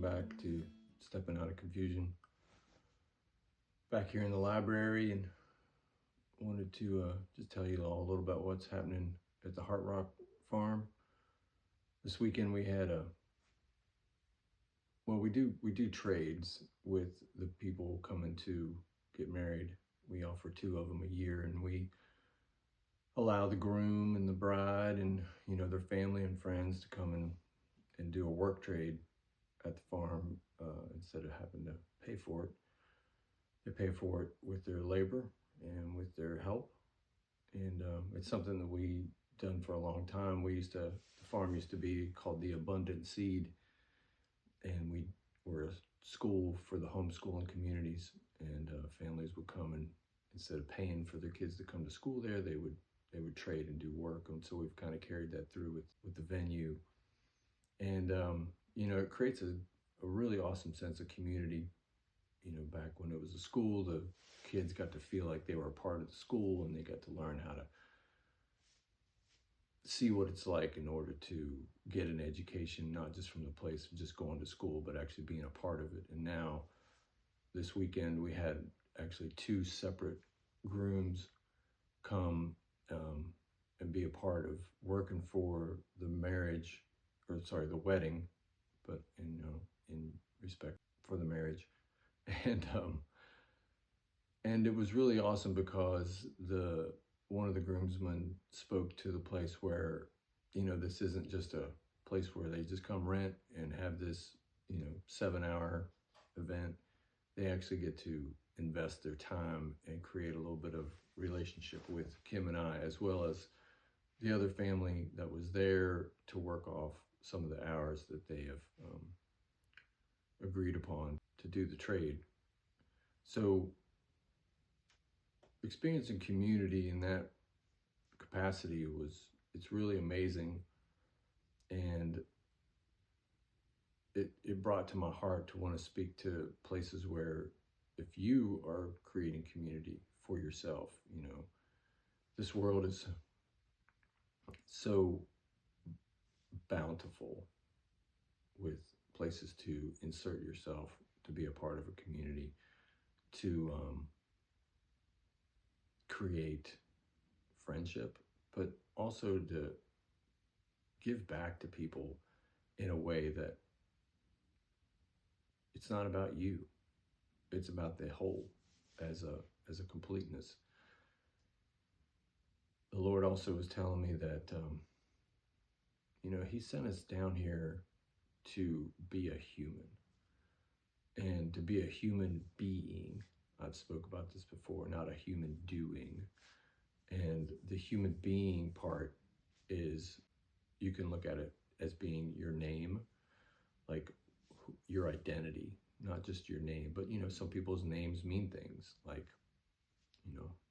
welcome back to Stepping Out of Confusion. Back here in the library, and wanted to just tell you all a little about what's happening at the Heart Rock Farm. This weekend we had we do trades with the people coming to get married. We offer 2 of them a year, and we allow the groom and the bride and their family and friends to come and do a work trade at the farm instead of having to pay for it. They pay for it with their labor and with their help, and it's something that we done for a long time. The farm used to be called the Abundant Seed, and we were a school for the homeschooling communities, and families would come, and instead of paying for their kids to come to school there, they would trade and do work. And so we've kind of carried that through with the venue, and it creates a really awesome sense of community. Back when it was a school, the kids got to feel like they were a part of the school, and they got to learn how to see what it's like in order to get an education, not just from the place of just going to school, but actually being a part of it. And now, this weekend, we had actually 2 separate grooms come and be a part of working for the the wedding, but in respect for the marriage. And it was really awesome because one of the groomsmen spoke to the place where, this isn't just a place where they just come rent and have this, 7-hour event. They actually get to invest their time and create a little bit of relationship with Kim and I, as well as the other family that was there to work off some of the hours that they have agreed upon to do the trade. So experiencing community in that capacity it's really amazing, and it brought to my heart to want to speak to places where, if you are creating community for yourself, this world is so bountiful with places to insert yourself, to be a part of a community, to create friendship, but also to give back to people in a way that it's not about you. It's about the whole as a completeness. The Lord also was telling me that He sent us down here to be a human, and to be a human being. I've spoke about this before, not a human doing. And the human being part is, you can look at it as being your name, like your identity, not just your name, but some people's names mean things. Like,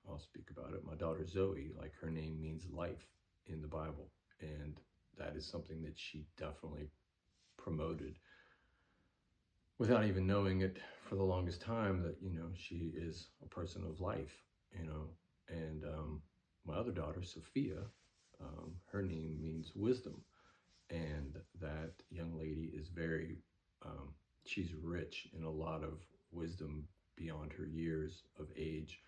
I'll speak about it. My daughter Zoe, like, her name means life in the Bible, and that is something that she definitely promoted without even knowing it for the longest time, that she is a person of life. And my other daughter Sophia, her name means wisdom, and that young lady is very she's rich in a lot of wisdom beyond her years of age,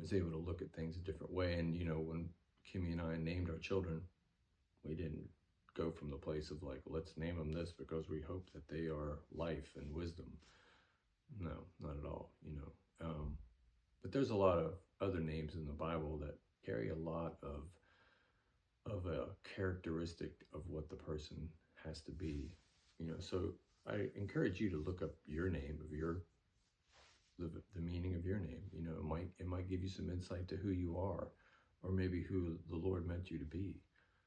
is able to look at things a different way. And when Kimmy and I named our children, we didn't go from the place of like, let's name them this because we hope that they are life and wisdom. No, not at all. But there's a lot of other names in the Bible that carry a lot of a characteristic of what the person has to be. So I encourage you to look up your name, the meaning of your name. It might give you some insight to who you are, or maybe who the Lord meant you to be.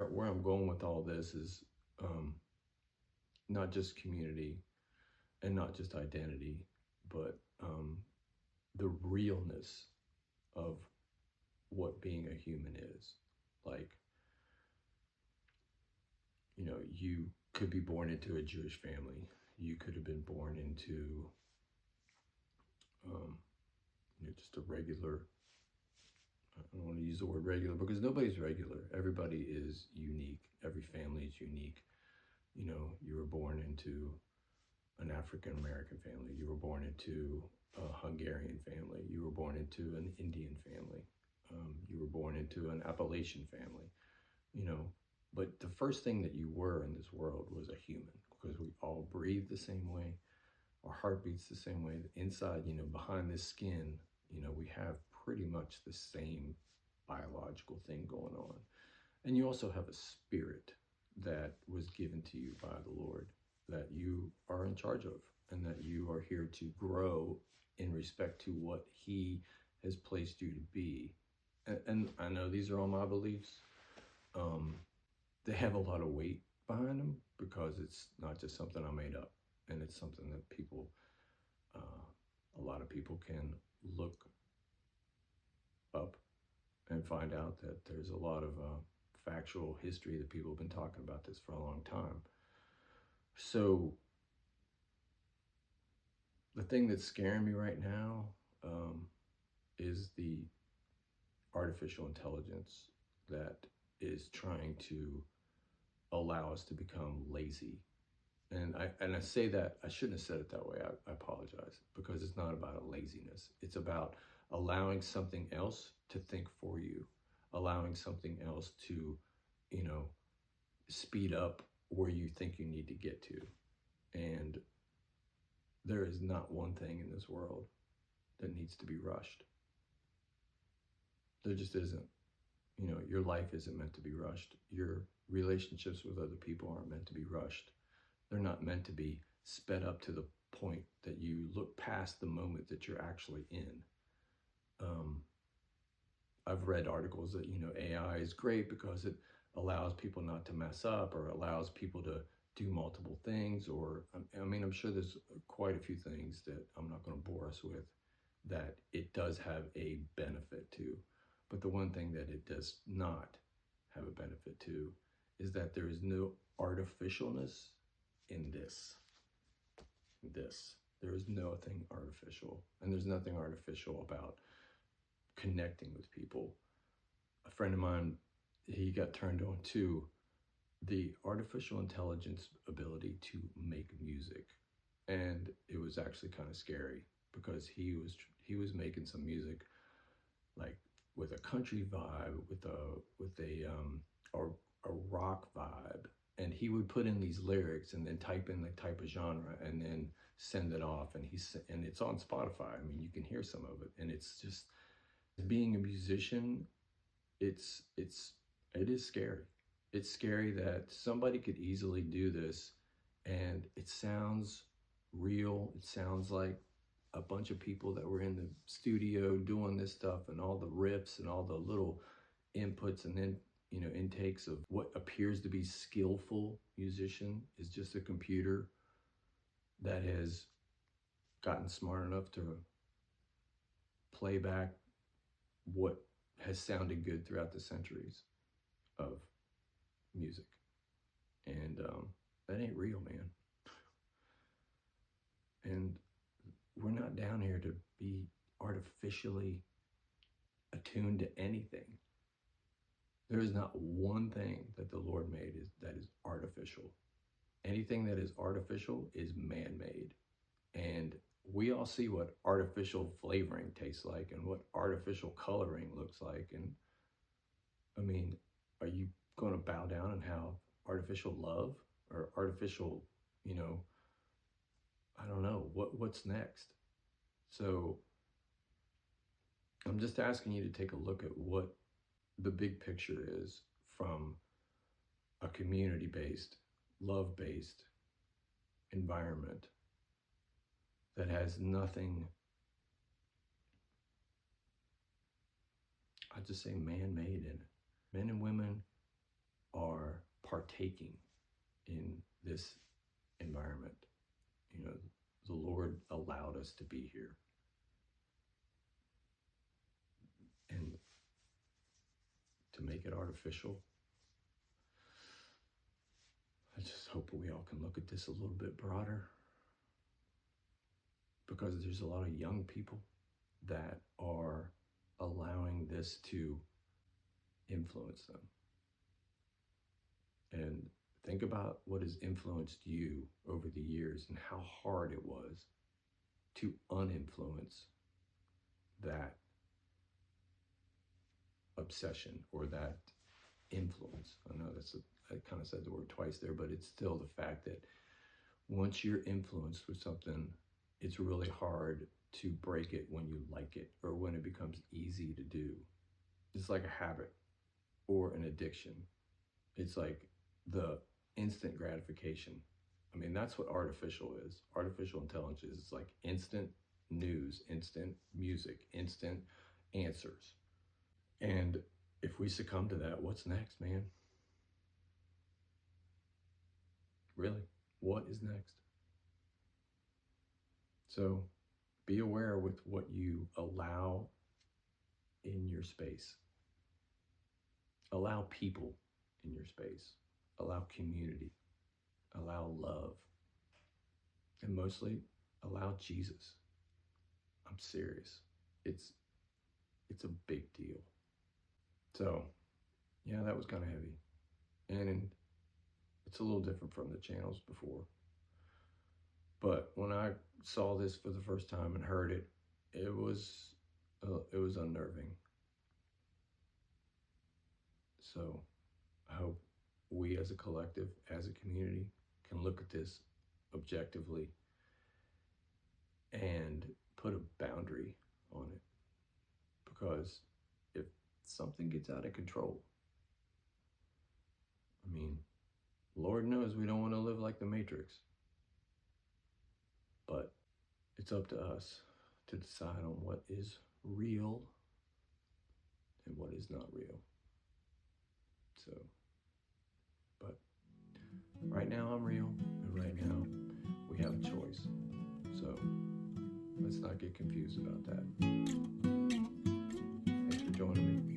Where I'm going with all this is not just community and not just identity, but the realness of what being a human is. Like, you could be born into a Jewish family. You could have been born into just a regular, I don't want to use the word regular because nobody's regular. Everybody is unique. Every family is unique. You were born into an African American family. You were born into a Hungarian family. You were born into an Indian family. You were born into an Appalachian family, you know. But the first thing that you were in this world was a human, because we all breathe the same way. Our heart beats the same way. Inside, you know, behind this skin, you know, we have pretty much the same biological thing going on. And you also have a spirit that was given to you by the Lord that you are in charge of, and that you are here to grow in respect to what He has placed you to be. And I know these are all my beliefs. They have a lot of weight behind them because it's not just something I made up, and it's something that people, a lot of people can look up and find out that there's a lot of factual history that people have been talking about this for a long time. So the thing that's scaring me right now is the artificial intelligence that is trying to allow us to become lazy. And I say that, I shouldn't have said it that way. I apologize, because it's not about a laziness. It's about allowing something else to think for you, allowing something else to, you know, speed up where you think you need to get to. And there is not one thing in this world that needs to be rushed. There just isn't. You know, your life isn't meant to be rushed. Your relationships with other people aren't meant to be rushed. They're not meant to be sped up to the point that you look past the moment that you're actually in. I've read articles that, you know, AI is great because it allows people not to mess up, or allows people to do multiple things, or, I mean, I'm sure there's quite a few things that I'm not going to bore us with that it does have a benefit to. But the one thing that it does not have a benefit to is that there is no artificialness in this. There is nothing artificial, and there's nothing artificial about connecting with people. A friend of mine, he got turned on to the artificial intelligence ability to make music, and it was actually kind of scary, because he was making some music like with a country vibe, with a rock vibe, and he would put in these lyrics and then type in the type of genre and then send it off, and it's on Spotify. I mean, you can hear some of it, and it's just, being a musician, it is scary. It's scary that somebody could easily do this, and it sounds real. It sounds like a bunch of people that were in the studio doing this stuff, and all the riffs and all the little inputs and then, you know, intakes of what appears to be skillful musician is just a computer that has gotten smart enough to play back what has sounded good throughout the centuries of music. And that ain't real, man. And we're not down here to be artificially attuned to anything. There is not one thing that the Lord made that is artificial. Anything that is artificial is man-made. And we all see what artificial flavoring tastes like and what artificial coloring looks like. And I mean, are you going to bow down and have artificial love or artificial, you know, I don't know, what's next? So I'm just asking you to take a look at what the big picture is from a community-based, love-based environment that has nothing, I'd just say, man-made in it. Men and women are partaking in this environment. You know, the Lord allowed us to be here. And to make it artificial, I just hope we all can look at this a little bit broader, because there's a lot of young people that are allowing this to influence them. And Think about what has influenced you over the years and how hard it was to uninfluence that obsession or that influence. I know I kind of said the word twice there, but it's still the fact that once you're influenced with something, it's really hard to break it when you like it or when it becomes easy to do. It's like a habit or an addiction. It's like the instant gratification. I mean, that's what artificial is. Artificial intelligence is like instant news, instant music, instant answers. And if we succumb to that, what's next, man? Really? What is next? So be aware with what you allow in your space. Allow people in your space. Allow community. Allow love. And mostly, allow Jesus. I'm serious. It's a big deal. So, yeah, that was kind of heavy. And it's a little different from the channels before. But when I saw this for the first time and heard it, it was unnerving. So I hope we as a collective, as a community, can look at this objectively and put a boundary on it. Because if something gets out of control, I mean, Lord knows we don't want to live like the Matrix. But it's up to us to decide on what is real and what is not real. So, but right now I'm real, and right now we have a choice. So let's not get confused about that. Thanks for joining me.